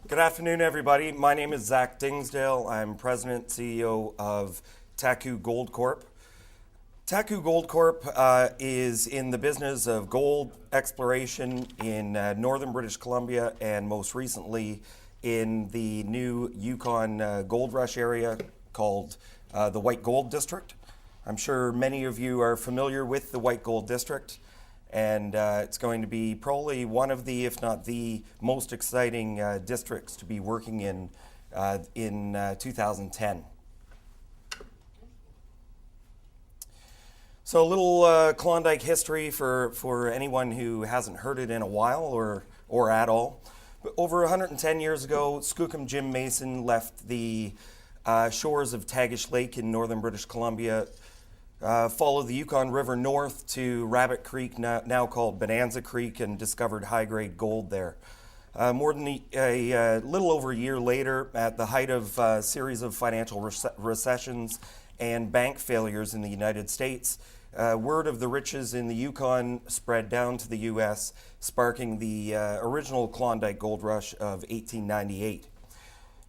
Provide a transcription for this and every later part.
Good afternoon, everybody. My name is Zach Dingsdale. I'm President CEO of Taku Gold Corp. Taku Gold Corp is in the business of gold exploration in northern British Columbia and most recently in the new Yukon Gold Rush area called the White Gold District. I'm sure many of you are familiar with the White Gold District, and it's going to be probably one of the, if not the most exciting districts to be working in 2010. So a little Klondike history for anyone who hasn't heard it in a while or at all. But over 110 years ago, Skookum Jim Mason left the shores of Tagish Lake in northern British Columbia, followed the Yukon River north to Rabbit Creek, now called Bonanza Creek, and discovered high-grade gold there. More than a little over a year later, at the height of a series of financial recessions and bank failures in the United States, word of the riches in the Yukon spread down to the U.S., sparking the original Klondike Gold Rush of 1898.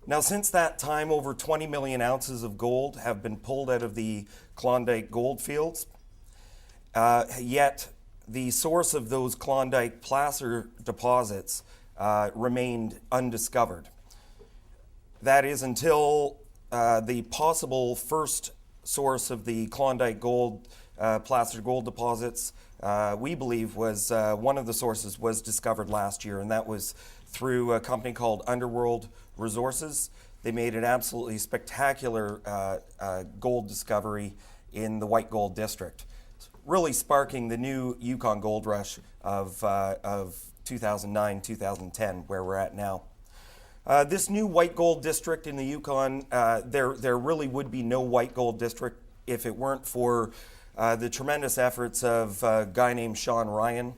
Now, since that time, over 20 million ounces of gold have been pulled out of the Klondike gold fields, yet the source of those Klondike placer deposits remained undiscovered. That is until the possible first source of the Klondike gold, placer gold deposits, we believe was one of the sources was discovered last year, and that was through a company called Underworld Resources. They made an absolutely spectacular gold discovery in the White Gold District, really sparking the new Yukon Gold Rush of 2009-2010, where we're at now. This new White Gold District in the Yukon, there really would be no White Gold District if it weren't for the tremendous efforts of a guy named Sean Ryan.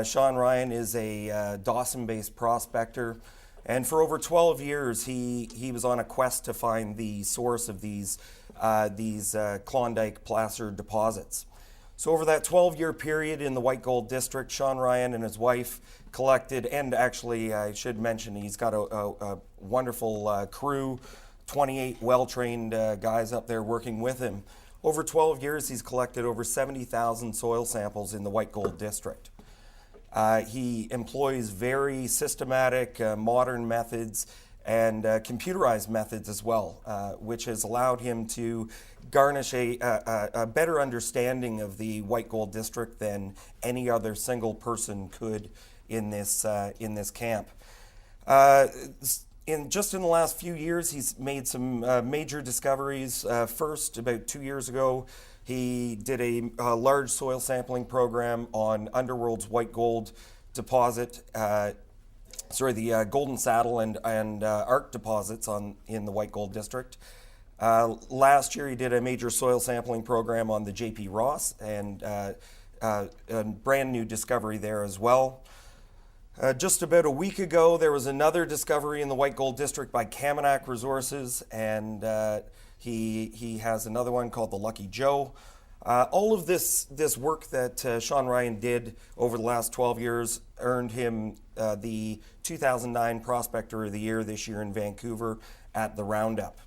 Sean Ryan is a Dawson-based prospector, and for over 12 years he was on a quest to find the source of these Klondike placer deposits. So over that 12-year period in the White Gold District, Sean Ryan and his wife collected, and actually I should mention he's got a wonderful crew, 28 well-trained guys up there working with him. Over 12 years he's collected over 70,000 soil samples in the White Gold District. He employs very systematic, modern methods and computerized methods as well, which has allowed him to garnish a better understanding of the White Gold District than any other single person could in this camp. Just in the last few years, he's made some major discoveries. First, about 2 years ago, he did a large soil sampling program on Underworld's White Gold deposit, the Golden Saddle and Arc deposits in the White Gold District. Last year, he did a major soil sampling program on the J.P. Ross and a brand new discovery there as well. Just about a week ago, there was another discovery in the White Gold District by Kaminak Resources, and he has another one called the Lucky Joe. All of this work that Sean Ryan did over the last 12 years earned him the 2009 Prospector of the Year this year in Vancouver at the Roundup.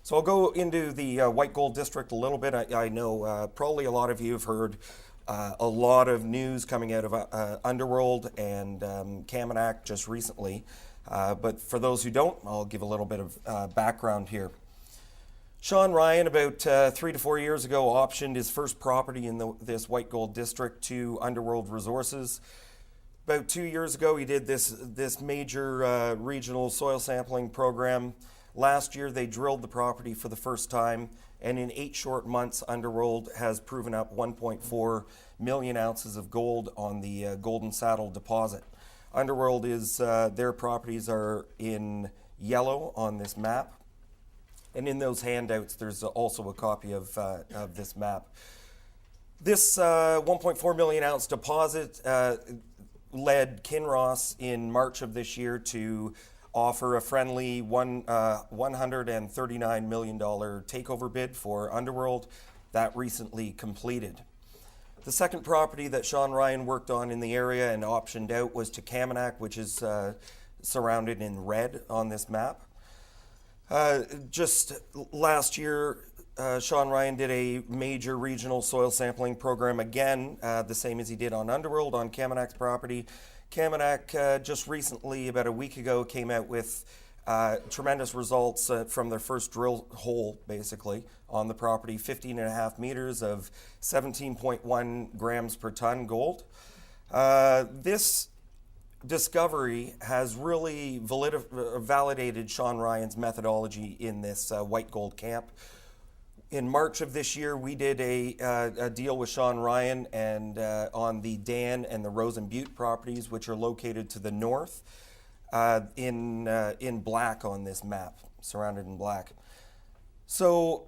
So I'll go into the White Gold District a little bit. I know probably a lot of you have heard a lot of news coming out of Underworld and Kaminak just recently. But for those who don't, I'll give a little bit of background here. Sean Ryan, about 3 to 4 years ago, optioned his first property in this White Gold District to Underworld Resources. About 2 years ago, he did this major regional soil sampling program. Last year, they drilled the property for the first time, and in 8 short months, Underworld has proven up 1.4 million ounces of gold on the Golden Saddle deposit. Underworld is, their properties are in yellow on this map. And in those handouts, there's also a copy of this map. This 1.4 million ounce deposit led Kinross in March of this year to offer a friendly $139 million takeover bid for Underworld. That recently completed. The second property that Sean Ryan worked on in the area and optioned out was to Kaminak, which is surrounded in red on this map. Just last year, Sean Ryan did a major regional soil sampling program again, the same as he did on Underworld on Kamanak's property. Kamanak just recently, about a week ago, came out with tremendous results from their first drill hole, basically, on the property, 15.5 meters of 17.1 grams per ton gold. This discovery has really validated Sean Ryan's methodology in this white gold camp. In March of this year, we did a deal with Sean Ryan and on the Dan and the Rosen Butte properties, which are located to the north in black on this map, surrounded in black. So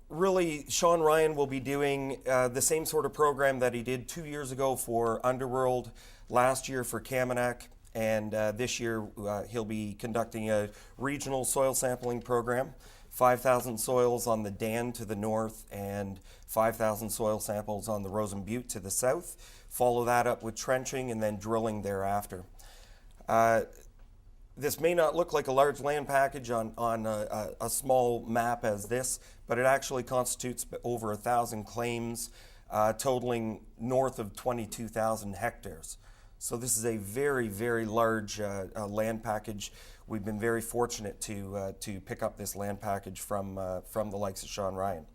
really, Sean Ryan will be doing the same sort of program that he did 2 years ago for Underworld, last year for Kamanak, and this year he'll be conducting a regional soil sampling program. 5,000 soils on the Dan to the north and 5,000 soil samples on the Rosen Butte to the south. Follow that up with trenching and then drilling thereafter. This may not look like a large land package on a small map as this, but it actually constitutes over 1,000 claims, totaling north of 22,000 hectares. So this is a very, very large land package. We've been very fortunate to pick up this land package from the likes of Sean Ryan.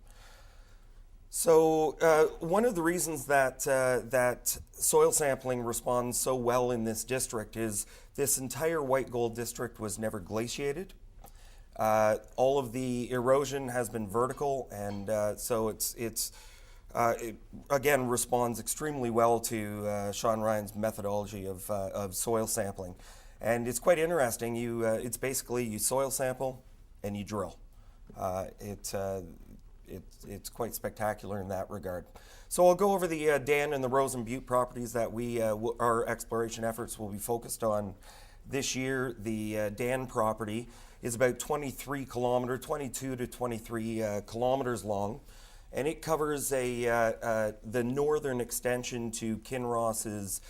So one of the reasons that soil sampling responds so well in this district is this entire white gold district was never glaciated. All of the erosion has been vertical, and so it again responds extremely well to Sean Ryan's methodology of soil sampling. And it's quite interesting. It's basically you soil sample and you drill. It's quite spectacular in that regard. So I'll go over the Dan and the Rosen Butte properties that our exploration efforts will be focused on this year. The Dan property is about 22 to 23 kilometers long, and it covers the northern extension to Kinross's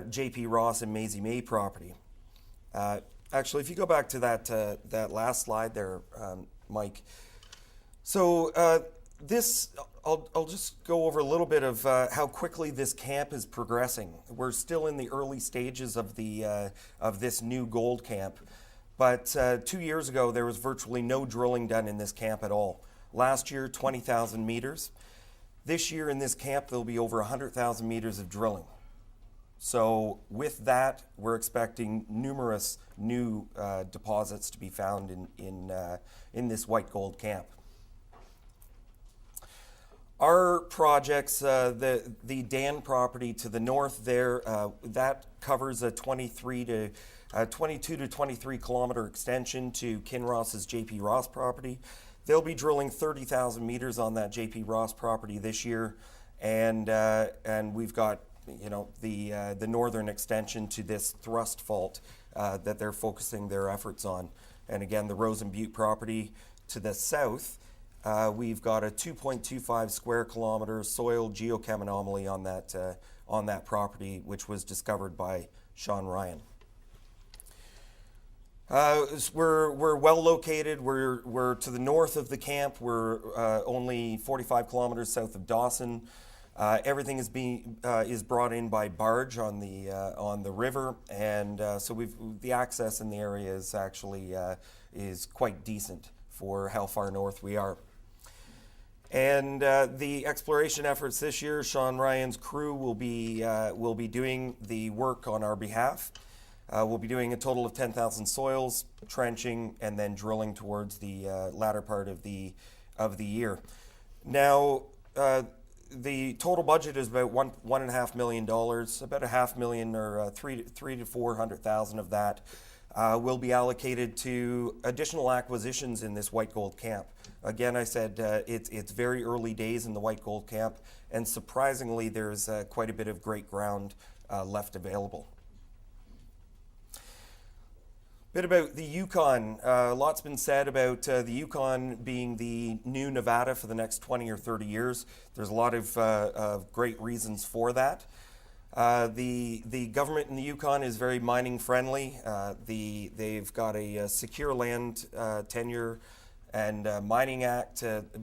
J.P. Ross and Maisie May property. Actually, if you go back to that last slide there, Mike. So I'll just go over a little bit of how quickly this camp is progressing. We're still in the early stages of this new gold camp, but 2 years ago there was virtually no drilling done in this camp at all. Last year, 20,000 meters. This year in this camp there'll be over 100,000 meters of drilling. So with that, we're expecting numerous new deposits to be found in this white gold camp. Our projects, the Dan property to the north there, that covers a 22 to 23 kilometer extension to Kinross's J.P. Ross property. They'll be drilling 30,000 meters on that J.P. Ross property this year, and we've got the northern extension to this thrust fault that they're focusing their efforts on. And again, the Rosen Butte property to the south, we've got a 2.25 square kilometer soil geochem anomaly on that property, which was discovered by Sean Ryan. We're well located. We're to the north of the camp. We're only 45 kilometers south of Dawson. Everything is brought in by barge on the river, and so the access in the area is actually is quite decent for how far north we are. And the exploration efforts this year, Sean Ryan's crew will be doing the work on our behalf. We'll be doing a total of 10,000 soils, trenching, and then drilling towards the latter part of the year. Now, the total budget is about $1.5 million. About $500,000 or $300,000 to $400,000 of that will be allocated to additional acquisitions in this white gold camp. Again, I said it's very early days in the white gold camp, and surprisingly, there's quite a bit of great ground left available. Bit about the Yukon. A lot's been said about the Yukon being the new Nevada for the next 20 or 30 years. There's a lot of great reasons for that. The government in the Yukon is very mining friendly. They've got a secure land tenure and mining act